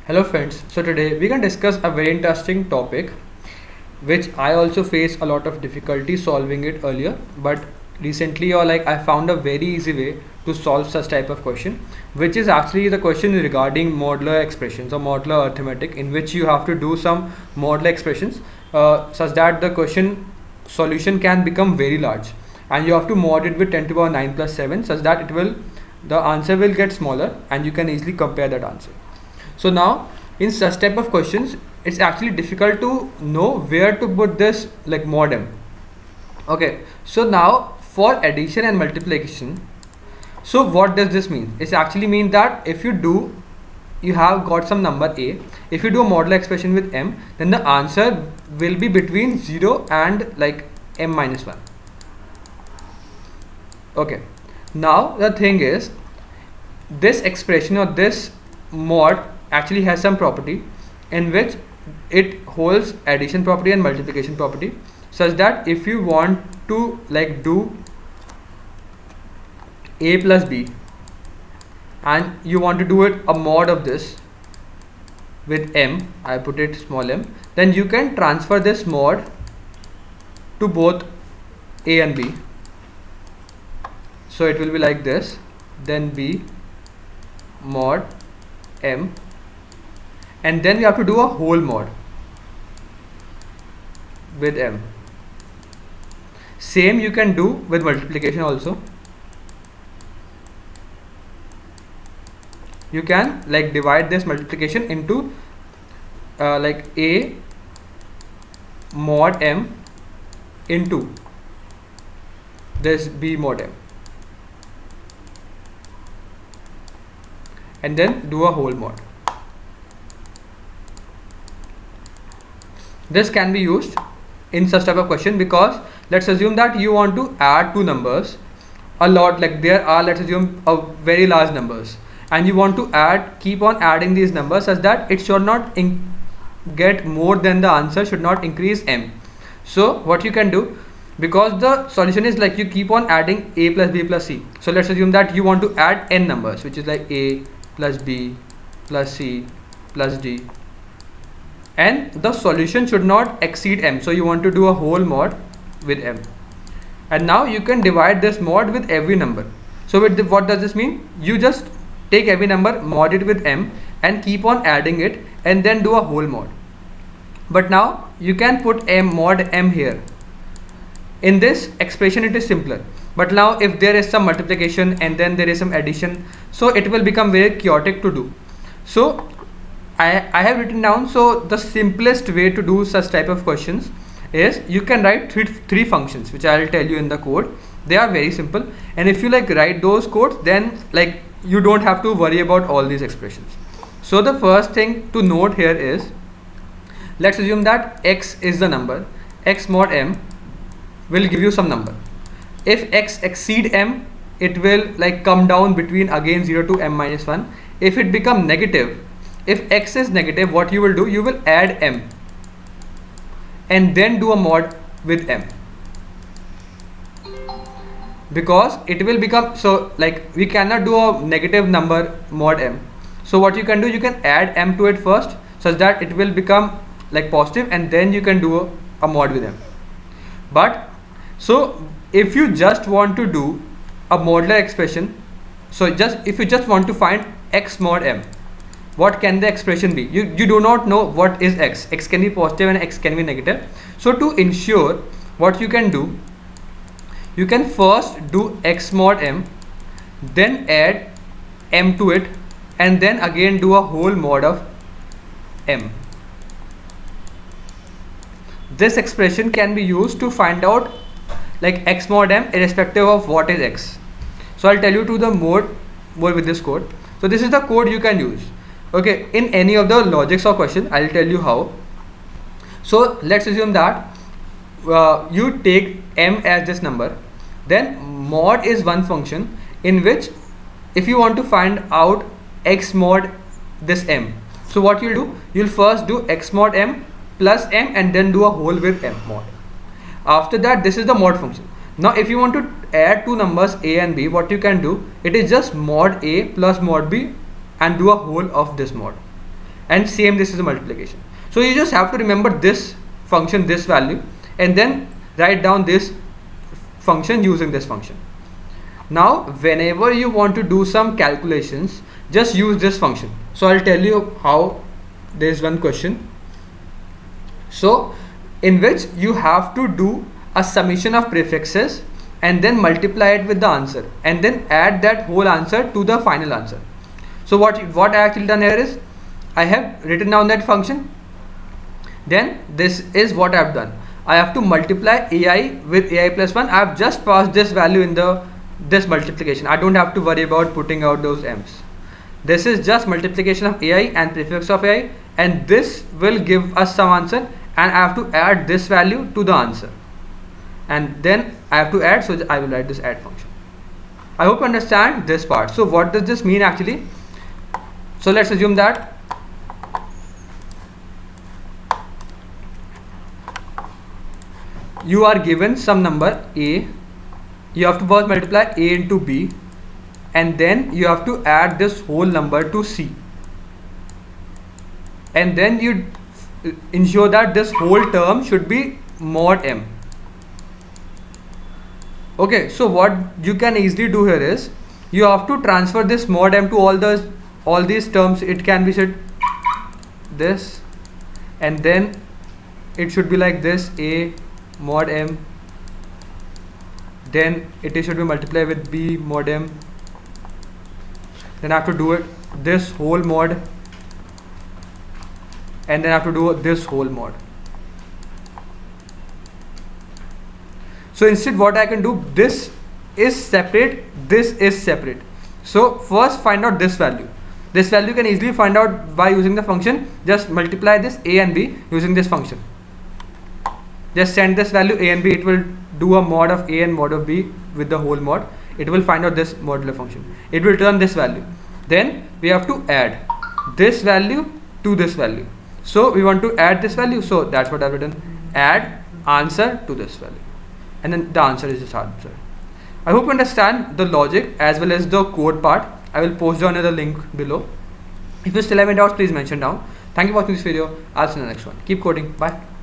Hello friends, so today we can discuss a very interesting topic which I also face a lot of difficulty solving it earlier, but recently I found a very easy way to solve such type of question, which is actually the question regarding modular expressions or modular arithmetic, in which you have to do some modular expressions such that the question solution can become very large, and you have to mod it with 10 to the power 9 plus 7 such that the answer will get smaller and you can easily compare that answer. So now in such type of questions, it's actually difficult to know where to put this like mod m. Okay, so now for addition and multiplication, so what does this mean? It actually means that if you have got some number a, if you do a modular expression with m, then the answer will be between 0 and like m minus 1. Okay, now the thing is, this expression or this mod actually has some property in which it holds addition property and multiplication property, such that if you want to like do a plus b and you want to do it a mod of this with m, I put it small m, then you can transfer this mod to both a and b. So it will be like this, then b mod m, and then you have to do a whole mod with m. Same you can do with multiplication also. You can like divide this multiplication into like a mod m into this b mod m, and then do a whole mod. This can be used in such type of question because let's assume that you want to add two numbers a lot, like there are, let's assume, a very large numbers, and you want to keep on adding these numbers such that it should not get more than the answer, should not increase m. So what you can do, because the solution is like you keep on adding a plus b plus c, so let's assume that you want to add n numbers, which is like a plus b plus c plus d, and the solution should not exceed m, so you want to do a whole mod with m. And now you can divide this mod with every number. So what does this mean? You just take every number, mod it with m, and keep on adding it, and then do a whole mod. But now you can put m mod m here. In this expression it is simpler, but now if there is some multiplication and then there is some addition, so it will become very chaotic to do. So I have written down, so the simplest way to do such type of questions is you can write three functions, which I will tell you in the code. They are very simple, and if you like write those codes, then like you don't have to worry about all these expressions. So the first thing to note here is, let's assume that x is the number, x mod m will give you some number. If x exceed m, it will like come down between again 0 to m minus 1. If it become negative, if x is negative, what you will do, you will add m and then do a mod with m, because it will become, so like we cannot do a negative number mod m. So what you can do, you can add m to it first such that it will become like positive, and then you can do a mod with m. But so if you just want to do a modular expression, so if you just want to find x mod m, what can the expression be? You do not know what is x. X can be positive and x can be negative. So to ensure, what you can do, you can first do x mod m, then add m to it, and then again do a whole mod of m. This expression can be used to find out like x mod m irrespective of what is x. So I'll tell you to the more with this code. So this is the code you can use. Okay, in any of the logics or question, I'll tell you how. So let's assume that you take m as this number, then mod is one function in which if you want to find out x mod this m, so what you'll do, you'll first do x mod m plus m and then do a whole with m mod. After that, this is the mod function. Now if you want to add two numbers a and b, what you can do, it is just mod a plus mod b and do a whole of this mod. and same this is a multiplication. So you just have to remember this function, this value, and then write down this function using this function. Now whenever you want to do some calculations, just use this function. So I'll tell you how. There is one question, so in which you have to do a summation of prefixes and then multiply it with the answer and then add that whole answer to the final answer. So what I actually done here is I have written down that function, then this is what I have done. I have to multiply ai with ai plus 1. I have just passed this value in this multiplication. I don't have to worry about putting out those m's. This is just multiplication of ai and prefix of ai, and this will give us some answer, and I have to add this value to the answer, and then I have to add, so I will write this add function. I hope you understand this part. So what does this mean actually? So let's assume that you are given some number a, you have to first multiply a into b, and then you have to add this whole number to c, and then you ensure that this whole term should be mod m. Okay, so what you can easily do here is you have to transfer this mod m to all these terms. It can be said this, and then it should be like this, a mod m, then it should be multiplied with b mod m, then I have to do it this whole mod, and then I have to do this whole mod. So instead what I can do, this is separate, this is separate. So first find out this value. This value you can easily find out by using the function. Just multiply this a and b using this function. Just send this value a and b, it will do a mod of a and mod of b with the whole mod. It will find out this modular function. It will return this value. Then we have to add this value to this value. So we want to add this value, so that's what I've written. Add answer to this value, and then the answer is this answer. I hope you understand the logic as well as the code part. I will post down the link below. If you still have any doubts, please mention down. Thank you for watching this video. I'll see you in the next one. Keep coding. Bye.